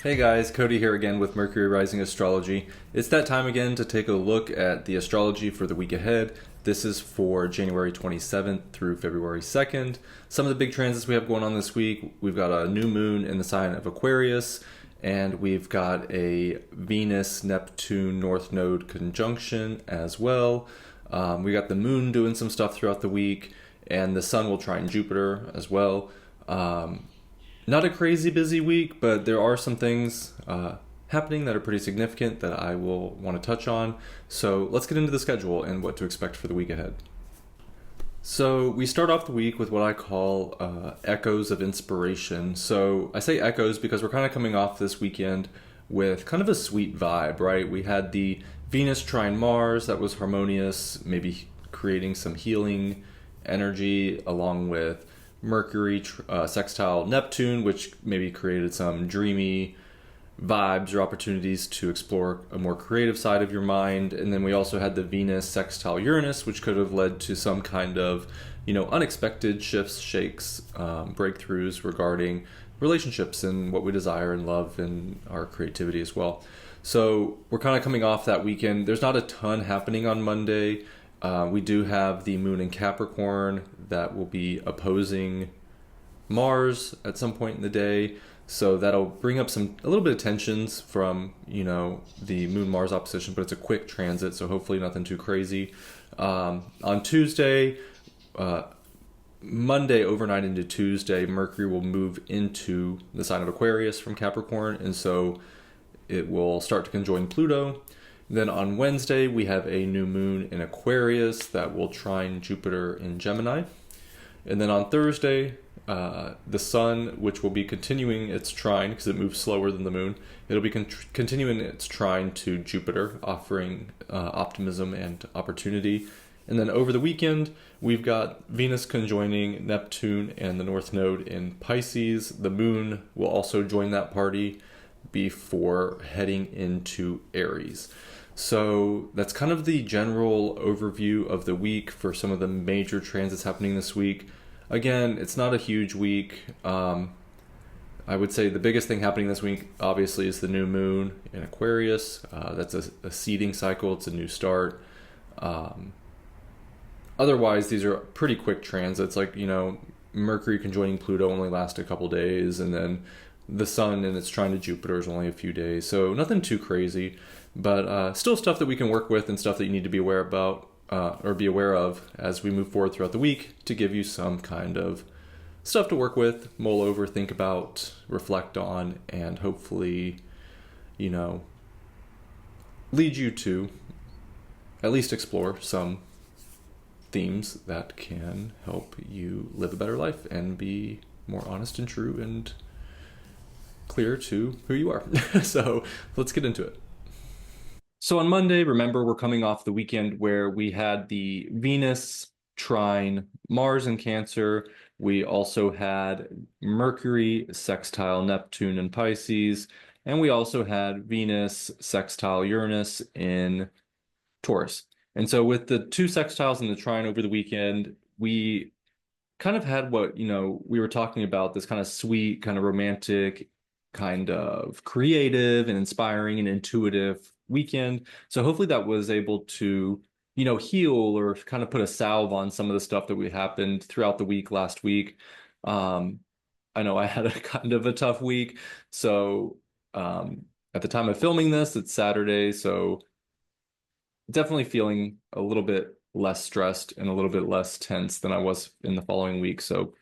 Hey guys, Cody here again with Mercury Rising Astrology. It's that time again to take a look at the astrology for the week ahead. This is for January 27th through February 2nd. Some of the big transits we have going on this week, we've got a new moon in the sign of Aquarius, and we've got a Venus-Neptune North Node conjunction as well. We got the moon doing some stuff throughout the week, and the sun will trine Jupiter as well. Not a crazy busy week, but there are some things happening that are pretty significant that I will want to touch on. So let's get into the schedule and what to expect for the week ahead. So we start off the week with what I call echoes of inspiration. So I say echoes because we're kind of coming off this weekend with kind of a sweet vibe, right? We had the Venus trine Mars that was harmonious, maybe creating some healing energy, along with Mercury sextile Neptune, which maybe created some dreamy vibes or opportunities to explore a more creative side of your mind. And then we also had the Venus sextile Uranus, which could have led to some kind of, unexpected shifts, shakes, breakthroughs regarding relationships and what we desire and love and our creativity as well. So we're kind of coming off that weekend. There's not a ton happening on Monday. We do have the moon in Capricorn that will be opposing Mars at some point in the day. So that'll bring up a little bit of tensions from, the moon Mars opposition, but it's a quick transit. So hopefully nothing too crazy. On Tuesday, Monday overnight into Tuesday, Mercury will move into the sign of Aquarius from Capricorn. And so it will start to conjoin Pluto. Then on Wednesday, we have a new moon in Aquarius that will trine Jupiter in Gemini. And then on Thursday, the sun, which will be continuing its trine because it moves slower than the moon, it'll be continuing its trine to Jupiter, offering optimism and opportunity. And then over the weekend, we've got Venus conjoining Neptune and the North Node in Pisces. The moon will also join that party before heading into Aries. So that's kind of the general overview of the week for some of the major transits happening this week. Again, it's not a huge week. I would say the biggest thing happening this week, obviously, is the new moon in Aquarius. That's a seeding cycle. It's a new start. Otherwise, these are pretty quick transits. Like, Mercury conjoining Pluto only lasts a couple days, and then the sun and its trine to Jupiter is only a few days. So nothing too crazy, but still stuff that we can work with and stuff that you need to be aware about or be aware of as we move forward throughout the week to give you some kind of stuff to work with, mull over, think about, reflect on, and hopefully, lead you to at least explore some themes that can help you live a better life and be more honest and true and clear to who you are. So let's get into it. So on Monday, remember, we're coming off the weekend where we had the Venus trine Mars in Cancer. We also had Mercury sextile Neptune in Pisces, and we also had Venus sextile Uranus in Taurus. And so with the two sextiles and the trine over the weekend, we kind of had what, we were talking about, this kind of sweet, kind of romantic, kind of creative and inspiring and intuitive weekend. So hopefully that was able to, heal or kind of put a salve on some of the stuff that we happened throughout the week last week. I know I had a kind of a tough week. So at the time of filming this, it's Saturday. So definitely feeling a little bit less stressed and a little bit less tense than I was in the following week. So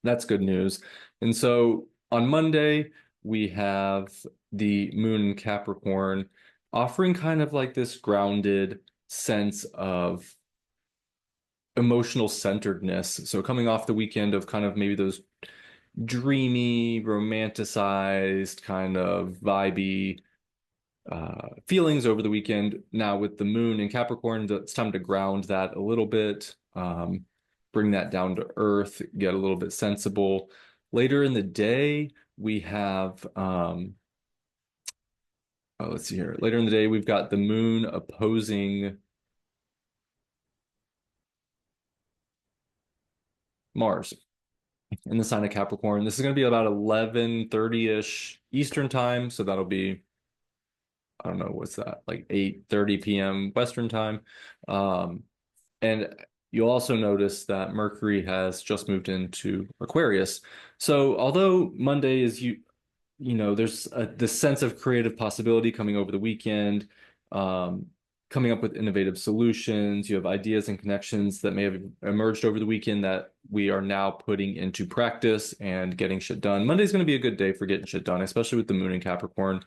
that's good news. And so on Monday, we have the moon in Capricorn offering kind of like this grounded sense of emotional centeredness. So coming off the weekend of kind of maybe those dreamy, romanticized, kind of vibey feelings over the weekend. Now with the moon in Capricorn, it's time to ground that a little bit, bring that down to earth, get a little bit sensible. Later in the day, we have, let's see here. Later in the day, we've got the moon opposing Mars. in the sign of Capricorn. This is going to be about 11:30-ish Eastern time, so that'll be, I don't know, what's that, like 8:30 p.m. Western time. Um, and you'll also notice that Mercury has just moved into Aquarius. So although Monday is there's this sense of creative possibility coming over the weekend, um, coming up with innovative solutions. You have ideas and connections that may have emerged over the weekend that we are now putting into practice and getting shit done. Monday's going to be a good day for getting shit done, especially with the moon in Capricorn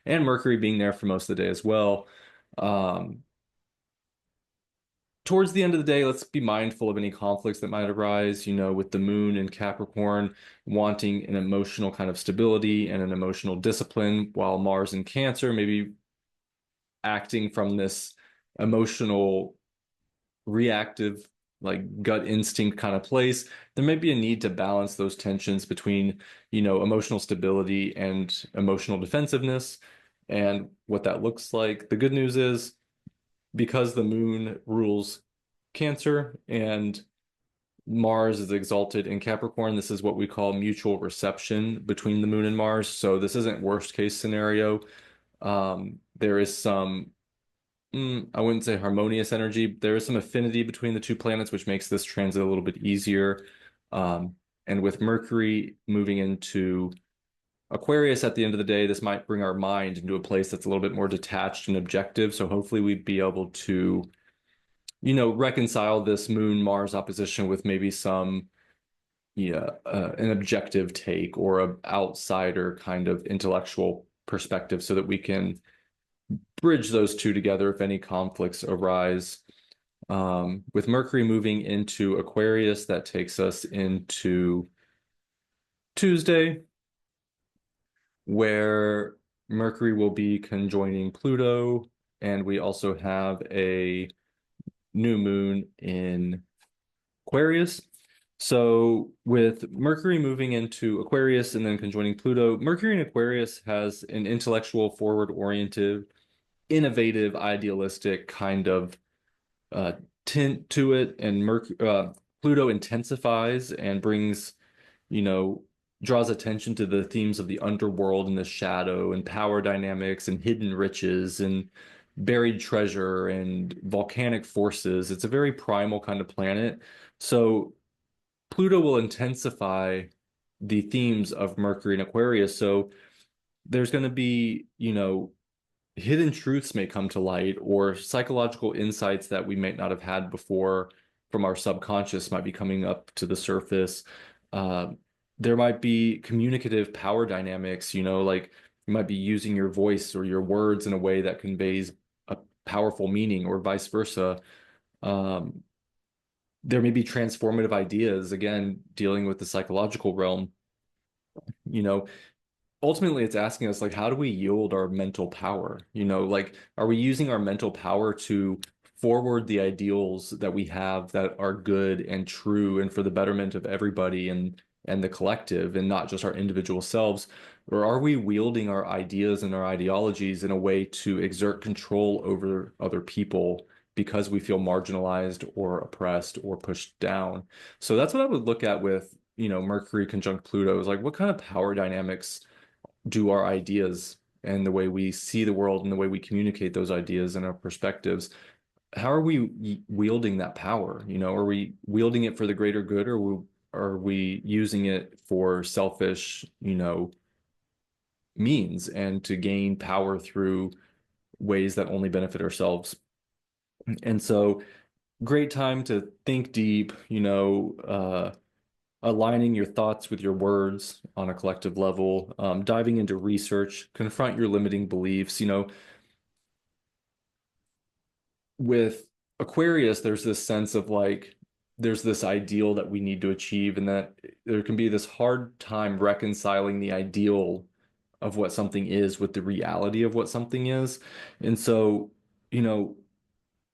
and Mercury being there for most of the day as well. Um, Towards the end of the day, let's be mindful of any conflicts that might arise, with the moon in Capricorn wanting an emotional kind of stability and an emotional discipline, while Mars in Cancer maybe acting from this emotional, reactive, like gut instinct kind of place. There may be a need to balance those tensions between, emotional stability and emotional defensiveness and what that looks like. The good news is, because the moon rules Cancer and Mars is exalted in Capricorn, this is what we call mutual reception between the moon and Mars. So this isn't worst case scenario. There is some, I wouldn't say harmonious energy. There is some affinity between the two planets, which makes this transit a little bit easier. Um, and with Mercury moving into Aquarius at the end of the day, this might bring our mind into a place that's a little bit more detached and objective. So hopefully we'd be able to reconcile this Moon Mars opposition with maybe some, an objective take or a outsider kind of intellectual perspective so that we can bridge those two together if any conflicts arise. With Mercury moving into Aquarius, that takes us into Tuesday, where Mercury will be conjoining Pluto, and we also have a new moon in Aquarius. So with Mercury moving into Aquarius and then conjoining Pluto, Mercury in Aquarius has an intellectual, forward-oriented, innovative, idealistic kind of uh, tint to it, and Pluto intensifies and brings, you know, draws attention to the themes of the underworld and the shadow and power dynamics and hidden riches and buried treasure and volcanic forces. It's a very primal kind of planet. So Pluto will intensify the themes of Mercury and Aquarius. So there's going to be, hidden truths may come to light, or psychological insights that we might not have had before from our subconscious might be coming up to the surface. Uh, there might be communicative power dynamics, like you might be using your voice or your words in a way that conveys a powerful meaning, or vice versa. Um, there may be transformative ideas, again, dealing with the psychological realm. You know, Ultimately it's asking us, like, how do we yield our mental power? Like, are we using our mental power to forward the ideals that we have that are good and true and for the betterment of everybody and the collective and not just our individual selves? Or are we wielding our ideas and our ideologies in a way to exert control over other people because we feel marginalized or oppressed or pushed down? So that's what I would look at with, Mercury conjunct Pluto, is like, what kind of power dynamics do our ideas and the way we see the world and the way we communicate those ideas and our perspectives, how are we wielding that power? Are we wielding it for the greater good, or are we using it for selfish, means and to gain power through ways that only benefit ourselves? And so, great time to think deep, aligning your thoughts with your words on a collective level, diving into research, confront your limiting beliefs. With Aquarius, there's this sense of like, there's this ideal that we need to achieve, and that there can be this hard time reconciling the ideal of what something is with the reality of what something is. And so, you know,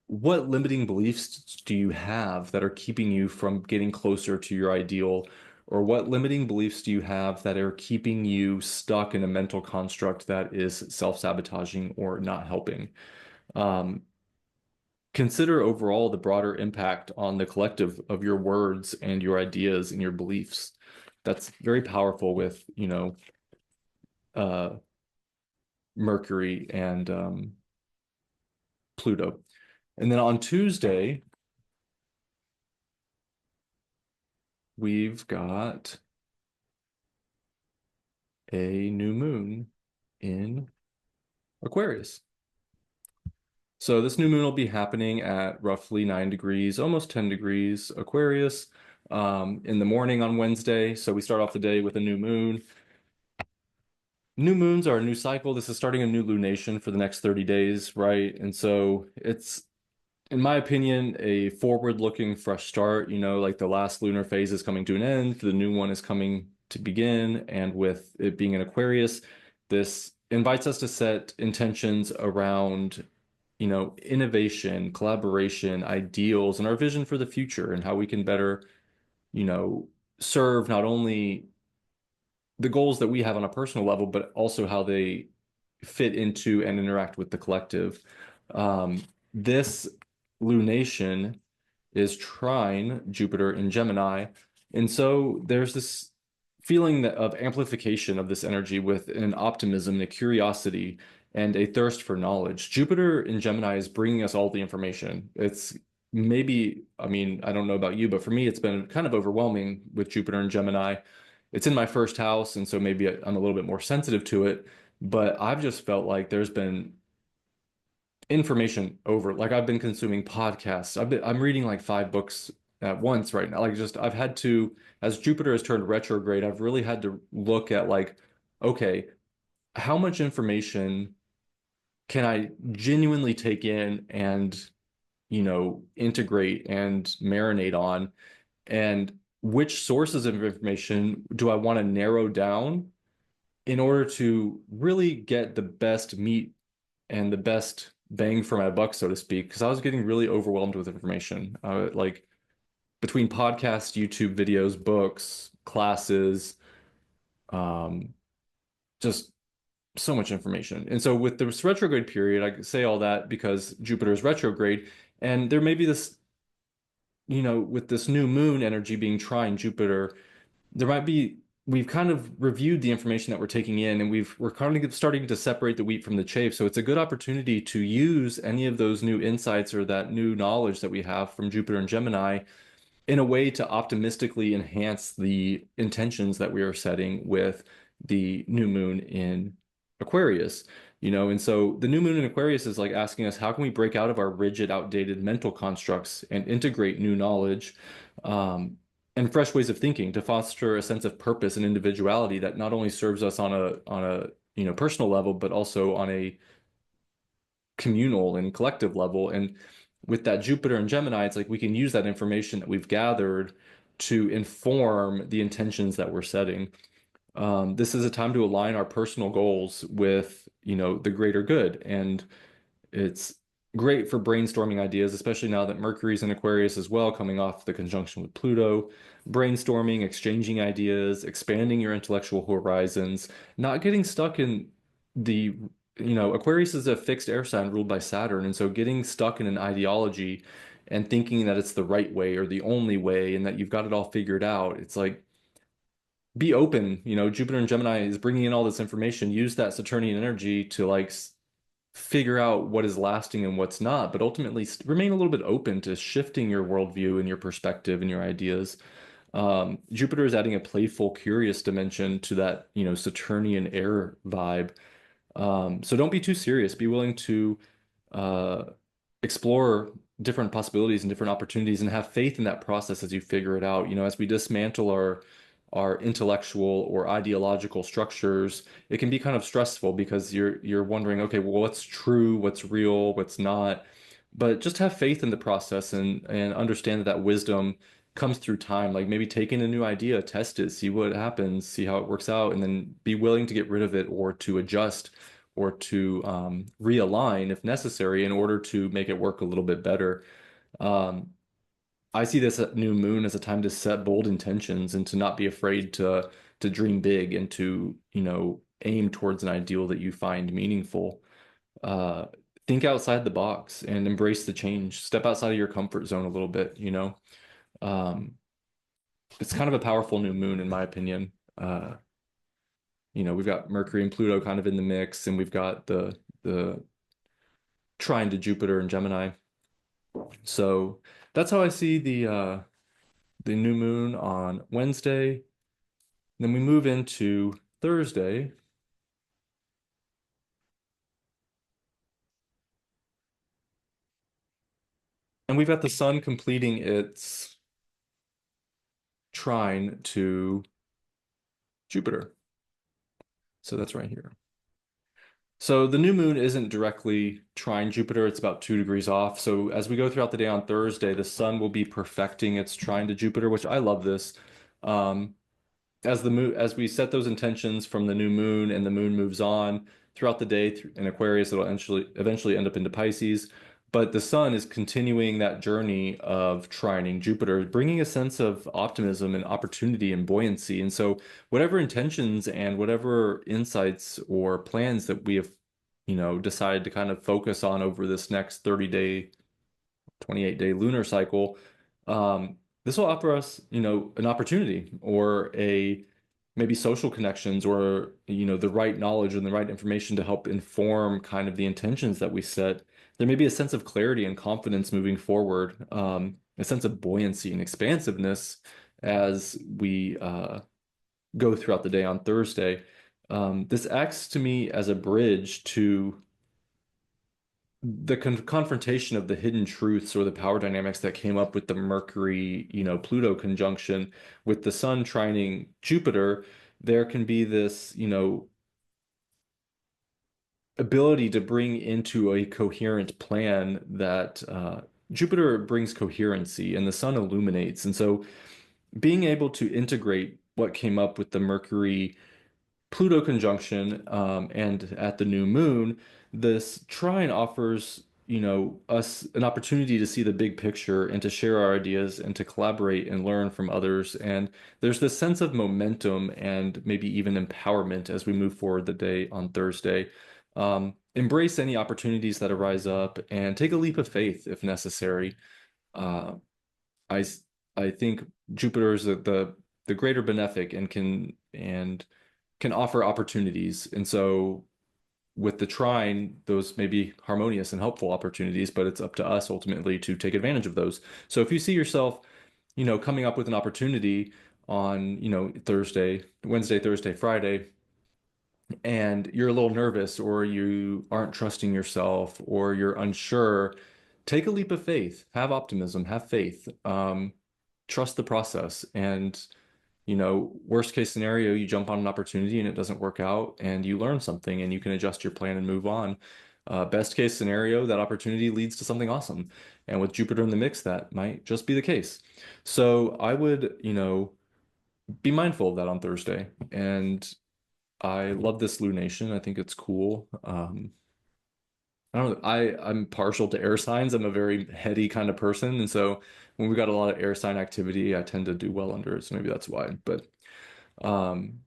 what limiting beliefs do you have that are keeping you from getting closer to your ideal? Or what limiting beliefs do you have that are keeping you stuck in a mental construct that is self-sabotaging or not helping? Um, consider overall the broader impact on the collective of your words and your ideas and your beliefs. That's very powerful with, uh, Mercury and Pluto. And then on Tuesday, we've got a new moon in Aquarius. So this new moon will be happening at roughly 9 degrees, almost 10 degrees Aquarius, in the morning on Wednesday. So we start off the day with a new moon. New moons are a new cycle. This is starting a new lunation for the next 30 days, right? And so it's, in my opinion, a forward-looking fresh start. Like the last lunar phase is coming to an end, the new one is coming to begin, and with it being in Aquarius, this invites us to set intentions around, innovation, collaboration, ideals, and our vision for the future and how we can better, you know, serve not only the goals that we have on a personal level, but also how they fit into and interact with the collective. This lunation is trine Jupiter in Gemini. And so there's this feeling of amplification of this energy with an optimism and a curiosity and a thirst for knowledge. Jupiter in Gemini is bringing us all the information. It's maybe, I mean, I don't know about you, but for me, it's been kind of overwhelming with Jupiter in Gemini. It's in my first house, and so maybe I'm a little bit more sensitive to it. But I've just felt like there's been information over, like I've been consuming podcasts. I'm reading like 5 books at once right now. Like just I've had to, as Jupiter has turned retrograde, I've really had to look at like, okay, how much information can I genuinely take in and, integrate and marinate on? And which sources of information do I want to narrow down in order to really get the best meat and the best bang for my buck, so to speak? Because I was getting really overwhelmed with information. Like between podcasts, YouTube videos, books, classes, um, just so much information. And so with this retrograde period, I say all that because Jupiter is retrograde, and there may be this, with this new moon energy being trine Jupiter, there might be, we've kind of reviewed the information that we're taking in, and we're kind of starting to separate the wheat from the chaff. So it's a good opportunity to use any of those new insights or that new knowledge that we have from Jupiter and Gemini in a way to optimistically enhance the intentions that we are setting with the new moon in Aquarius. And so the new moon in Aquarius is like asking us, how can we break out of our rigid, outdated mental constructs and integrate new knowledge, and fresh ways of thinking to foster a sense of purpose and individuality that not only serves us on a personal level, but also on a communal and collective level. And with that Jupiter and Gemini, it's like we can use that information that we've gathered to inform the intentions that we're setting. This is a time to align our personal goals with, the greater good. And it's great for brainstorming ideas, especially now that Mercury's in Aquarius as well, coming off the conjunction with Pluto. Brainstorming, exchanging ideas, expanding your intellectual horizons, not getting stuck in the, Aquarius is a fixed air sign ruled by Saturn. And so getting stuck in an ideology and thinking that it's the right way or the only way and that you've got it all figured out, it's like, be open. Jupiter and Gemini is bringing in all this information. Use that Saturnian energy to like figure out what is lasting and what's not, but ultimately remain a little bit open to shifting your worldview and your perspective and your ideas. Jupiter is adding a playful, curious dimension to that, Saturnian air vibe. So don't be too serious. Be willing to uh, explore different possibilities and different opportunities and have faith in that process as you figure it out. As we dismantle our intellectual or ideological structures, it can be kind of stressful because you're wondering, okay, well, what's true, what's real, what's not. But just have faith in the process and understand that that wisdom comes through time. Like maybe take in a new idea, test it, see what happens, see how it works out, and then be willing to get rid of it or to adjust or to realign if necessary in order to make it work a little bit better. Um, I see this new moon as a time to set bold intentions and to not be afraid to dream big and to, aim towards an ideal that you find meaningful. Uh, think outside the box and embrace the change. Step outside of your comfort zone a little bit, you know. Um, it's kind of a powerful new moon, in my opinion. We've got Mercury and Pluto kind of in the mix, and we've got the trine to Jupiter and Gemini. So that's how I see the new moon on Wednesday. Then we move into Thursday, and we've got the sun completing its trine to Jupiter. So that's right here. So the new moon isn't directly trine Jupiter, it's about 2 degrees off. So as we go throughout the day on Thursday, the sun will be perfecting its trine to Jupiter, which I love this. Um, as we set those intentions from the new moon and the moon moves on throughout the day in Aquarius, it'll eventually end up into Pisces. But the sun is continuing that journey of trining Jupiter, bringing a sense of optimism and opportunity and buoyancy. And so, whatever intentions and whatever insights or plans that we have, decided to kind of focus on over this next 30-day 28-day lunar cycle, this will offer us, an opportunity or a maybe social connections or, the right knowledge and the right information to help inform kind of the intentions that we set. There may be a sense of clarity and confidence moving forward, a sense of buoyancy and expansiveness as we go throughout the day on Thursday. This acts to me as a bridge to the confrontation of the hidden truths or the power dynamics that came up with the Mercury, Pluto conjunction with the sun trining Jupiter. There can be this, ability to bring into a coherent plan that Jupiter brings coherency and the sun illuminates. And so being able to integrate what came up with the Mercury Pluto conjunction, and at the new moon, this trine offers, us an opportunity to see the big picture and to share our ideas and to collaborate and learn from others. And there's this sense of momentum and maybe even empowerment as we move forward the day on Thursday. Embrace any opportunities that arise up and take a leap of faith if necessary. Uh, I I think Jupiter is the greater benefic and can offer opportunities. And so with the trine, those may be harmonious and helpful opportunities, but it's up to us ultimately to take advantage of those. So if you see yourself, coming up with an opportunity on, Thursday, Wednesday, Thursday, Friday, and you're a little nervous or you aren't trusting yourself or you're unsure, take a leap of faith, have optimism, have faith, trust the process. And worst case scenario, you jump on an opportunity and it doesn't work out and you learn something and you can adjust your plan and move on. Best case scenario, that opportunity leads to something awesome. And with Jupiter in the mix, that might just be the case. So I would, be mindful of that on Thursday. And I love this lunation. I think it's cool. I don't know. I'm partial to air signs. I'm a very heady kind of person, and so when we got a lot of air sign activity, I tend to do well under it. So maybe that's why. But um,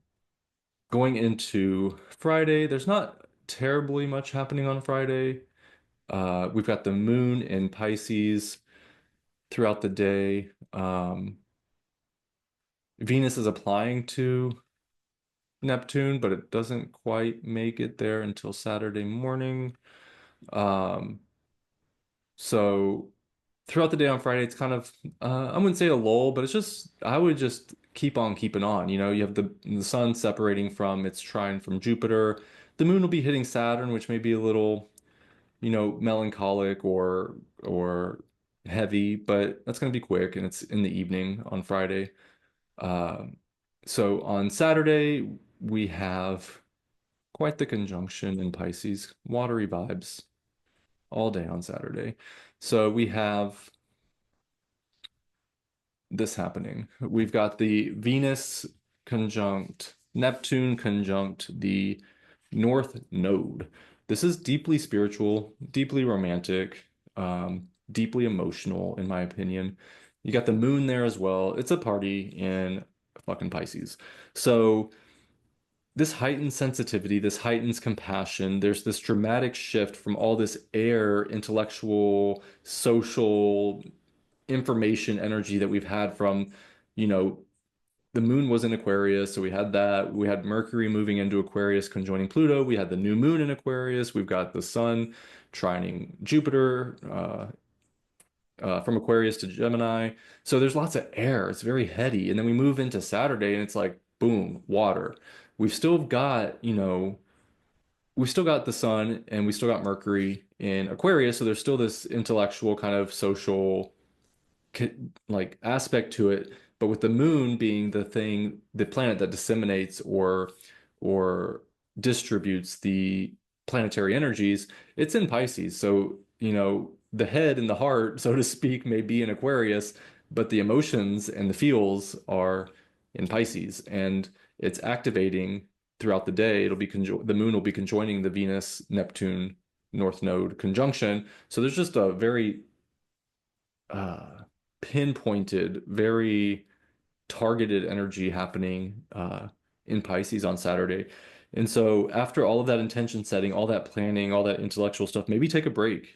going into Friday, there's not terribly much happening on Friday. We've got the moon in Pisces throughout the day. Venus is applying to Neptune, but it doesn't quite make it there until Saturday morning. Um, so throughout the day on Friday, it's kind of I wouldn't say a lull, but it's just I would just keep on keeping on. You have the sun separating from its trine from Jupiter. The moon will be hitting Saturn, which may be a little, melancholic or heavy, but that's going to be quick, and it's in the evening on Friday. Um, so on Saturday, we have quite the conjunction in Pisces, watery vibes all day on Saturday. So we have this happening. We've got the Venus conjunct Neptune conjunct the North Node. This is deeply spiritual, deeply romantic, deeply emotional, in my opinion. You got the moon there as well. It's a party in fucking Pisces. So this heightened sensitivity, this heightened compassion. There's this dramatic shift from all this air, intellectual, social information energy that we've had from, you know, the moon was in Aquarius, so we had that. We had Mercury moving into Aquarius, conjoining Pluto. We had the new moon in Aquarius. We've got the sun trining Jupiter, from Aquarius to Gemini. So there's lots of air. It's very heady. And then we move into Saturday and it's like, boom, water. We've still got, we've still got the sun and we still got Mercury in Aquarius. So there's still this intellectual kind of social like aspect to it, but with the moon being the thing, the planet that disseminates or distributes the planetary energies, it's in Pisces. So, the head and the heart, so to speak, may be in Aquarius, but the emotions and the feels are in Pisces, and it's activating throughout the day. The moon will be conjoining the Venus-Neptune North Node conjunction. So there's just a very uh, pinpointed, very targeted energy happening in Pisces on Saturday. And so after all of that intention setting, all that planning, all that intellectual stuff, maybe take a break,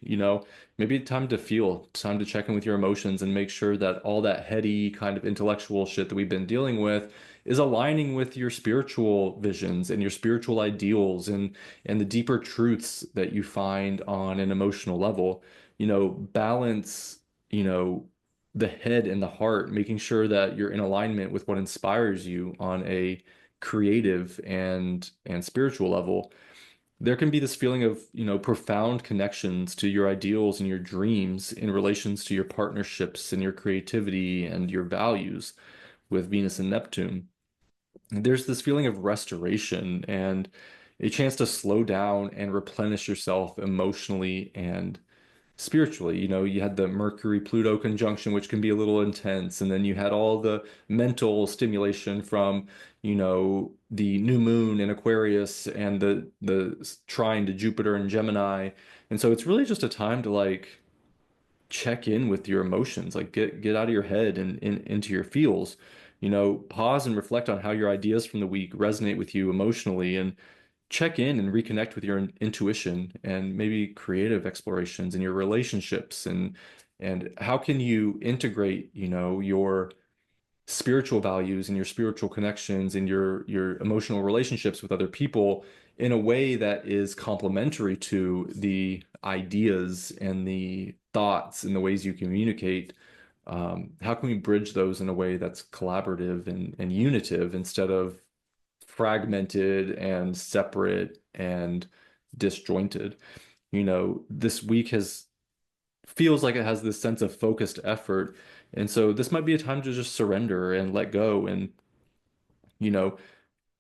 maybe time to feel, time to check in with your emotions and make sure that all that heady kind of intellectual shit that we've been dealing with is aligning with your spiritual visions and your spiritual ideals and the deeper truths that you find on an emotional level. Balance, you know, the head and the heart, making sure that you're in alignment with what inspires you on a creative and spiritual level. There can be this feeling of, profound connections to your ideals and your dreams in relations to your partnerships and your creativity and your values with Venus and Neptune. There's this feeling of restoration and a chance to slow down and replenish yourself emotionally and spiritually. You had the Mercury Pluto conjunction, which can be a little intense, and then you had all the mental stimulation from, the new moon in Aquarius and the trine to Jupiter and Gemini. And so it's really just a time to like check in with your emotions, like get out of your head and into your feels. Pause and reflect on how your ideas from the week resonate with you emotionally, and check in and reconnect with your intuition and maybe creative explorations in your relationships, and how can you integrate, your spiritual values and your spiritual connections and your emotional relationships with other people in a way that is complementary to the ideas and the thoughts and the ways you communicate. How can we bridge those in a way that's collaborative and unitive instead of fragmented and separate and disjointed? This week has feels like it has this sense of focused effort. And so this might be a time to just surrender and let go and, you know,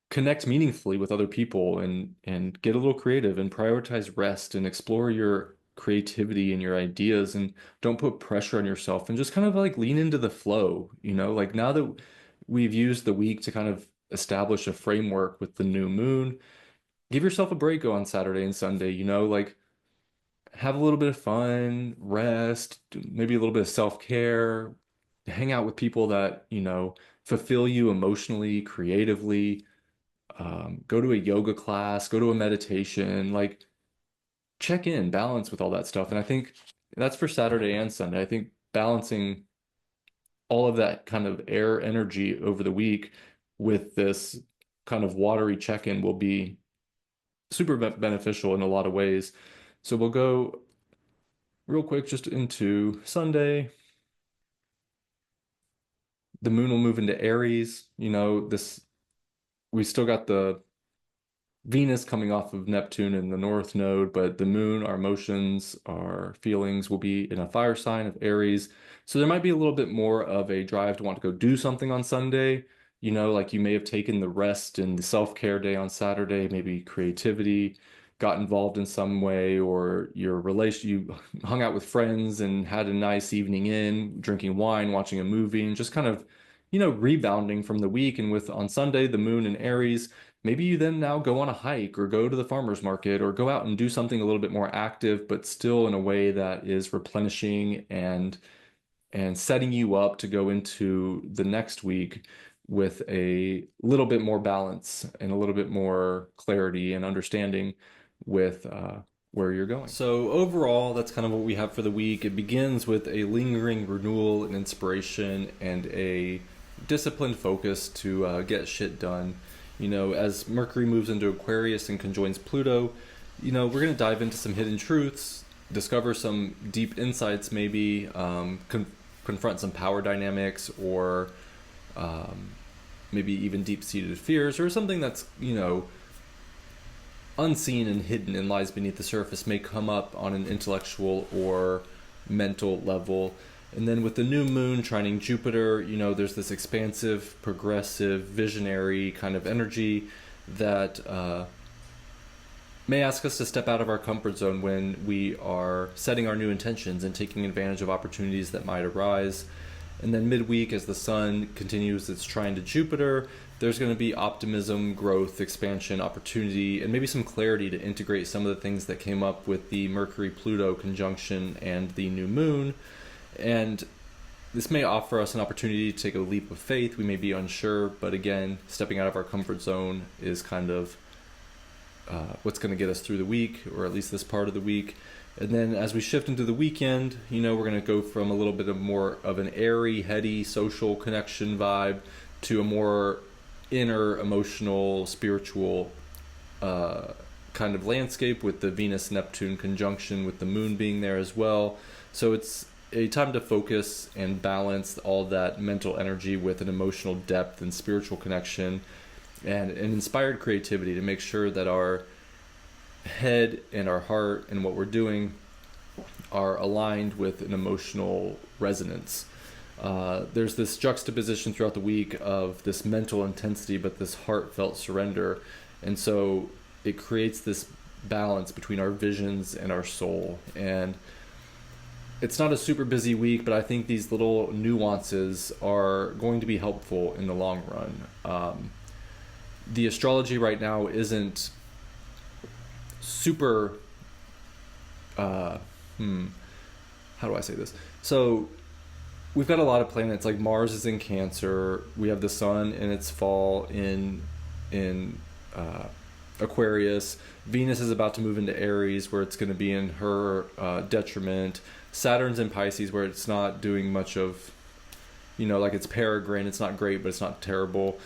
connect meaningfully with other people and get a little creative and prioritize rest and explore your creativity and your ideas, and don't put pressure on yourself and just kind of like lean into the flow, like now that we've used the week to kind of establish a framework with the new moon, give yourself a break on Saturday and Sunday, like have a little bit of fun, rest, maybe a little bit of self-care, hang out with people that, fulfill you emotionally, creatively, go to a yoga class, go to a meditation, like check in, balance with all that stuff. And I think that's for Saturday and Sunday. I think balancing all of that kind of air energy over the week with this kind of watery check-in will be super beneficial in a lot of ways. So we'll go real quick just into Sunday. The moon will move into Aries. This we still got the Venus coming off of Neptune in the North Node, but the moon, our emotions, our feelings will be in a fire sign of Aries. So there might be a little bit more of a drive to want to go do something on Sunday. Like you may have taken the rest and the self-care day on Saturday, maybe creativity, got involved in some way, or you hung out with friends and had a nice evening in, drinking wine, watching a movie, and just kind of, rebounding from the week. And with on Sunday, the moon in Aries. Maybe you then now go on a hike or go to the farmer's market or go out and do something a little bit more active, but still in a way that is replenishing and setting you up to go into the next week with a little bit more balance and a little bit more clarity and understanding with where you're going. So overall, that's kind of what we have for the week. It begins with a lingering renewal and inspiration and a disciplined focus to get shit done. You know, as Mercury moves into Aquarius and conjoins Pluto, you know, we're going to dive into some hidden truths, discover some deep insights, maybe confront some power dynamics, or maybe even deep-seated fears, or something that's, you know, unseen and hidden and lies beneath the surface may come up on an intellectual or mental level. And then with the new moon trining Jupiter, you know, there's this expansive, progressive, visionary kind of energy that may ask us to step out of our comfort zone when we are setting our new intentions and taking advantage of opportunities that might arise. And then midweek, as the sun continues its trine to Jupiter, there's going to be optimism, growth, expansion, opportunity, and maybe some clarity to integrate some of the things that came up with the Mercury-Pluto conjunction and the new moon. And this may offer us an opportunity to take a leap of faith. We may be unsure, but again, stepping out of our comfort zone is kind of what's going to get us through the week, or at least this part of the week. And then as we shift into the weekend, you know, we're going to go from a little bit of more of an airy, heady, social connection vibe to a more inner, emotional, spiritual kind of landscape, with the Venus-Neptune conjunction, with the moon being there as well. So it's a time to focus and balance all that mental energy with an emotional depth and spiritual connection and an inspired creativity to make sure that our head and our heart and what we're doing are aligned with an emotional resonance. There's this juxtaposition throughout the week of this mental intensity but this heartfelt surrender, and so it creates this balance between our visions and our soul. And it's not a super busy week, but I think these little nuances are going to be helpful in the long run. The astrology right now isn't super how do I say this? So we've got a lot of planets, like Mars is in Cancer, we have the sun in its fall in Aquarius, Venus is about to move into Aries where it's going to be in her detriment, Saturn's in Pisces where it's not doing much of, you know, like it's peregrine, it's not great but it's not terrible.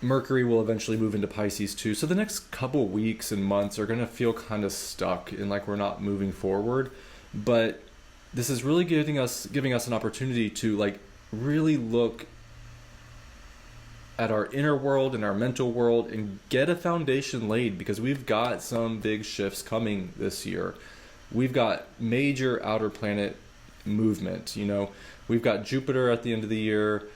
Mercury will eventually move into Pisces too. So the next couple weeks and months are going to feel kind of stuck and like we're not moving forward. But this is really giving us an opportunity to like really look at our inner world and our mental world and get a foundation laid, because we've got some big shifts coming this year. We've got major outer planet movement. You know, we've got Jupiter at the end of the year.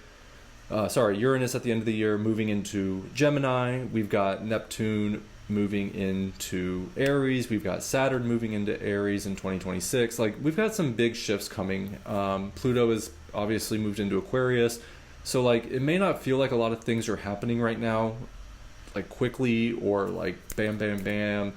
Uranus at the end of the year moving into Gemini. We've got Neptune moving into Aries. We've got Saturn moving into Aries in 2026. Like, we've got some big shifts coming. Pluto is obviously moved into Aquarius. So, like, it may not feel like a lot of things are happening right now, like, quickly or, like, bam, bam, bam.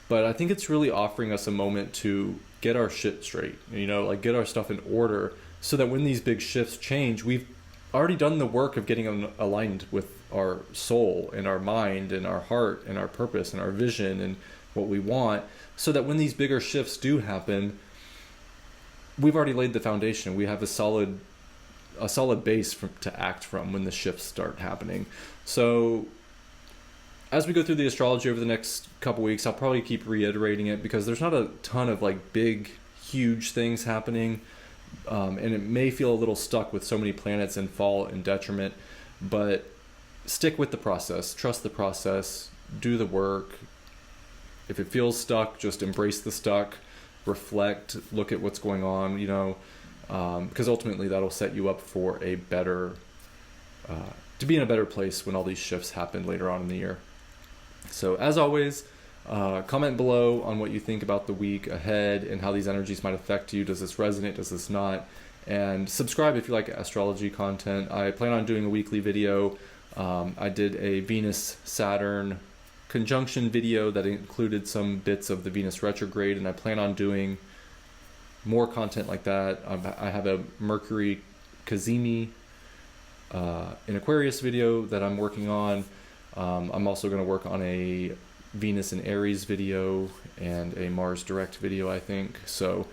But I think it's really offering us a moment to get our shit straight, you know, like, get our stuff in order so that when these big shifts change, we've already done the work of getting aligned with our soul and our mind and our heart and our purpose and our vision and what we want, so that when these bigger shifts do happen, we've already laid the foundation. We have a solid base to act from when the shifts start happening. So as we go through the astrology over the next couple weeks, I'll probably keep reiterating it because there's not a ton of like big, huge things happening. And it may feel a little stuck with so many planets in fall and detriment, but stick with the process, trust the process, do the work. If it feels stuck, just embrace the stuck, reflect, look at what's going on, you know, because ultimately that'll set you up for a better, to be in a better place when all these shifts happen later on in the year. So as always, comment below on what you think about the week ahead and how these energies might affect you. Does this resonate? Does this not? And subscribe if you like astrology content. I plan on doing a weekly video. I did a Venus-Saturn conjunction video that included some bits of the Venus retrograde, and I plan on doing more content like that. I have a Mercury Kazemi an Aquarius video that I'm working on. I'm also going to work on a Venus and Aries video and a Mars direct video, I think. So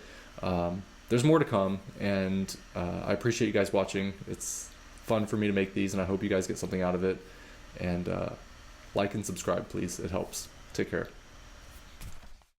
there's more to come, and I appreciate you guys watching. It's fun for me to make these, and I hope you guys get something out of it. And like and subscribe, please. It helps. Take care.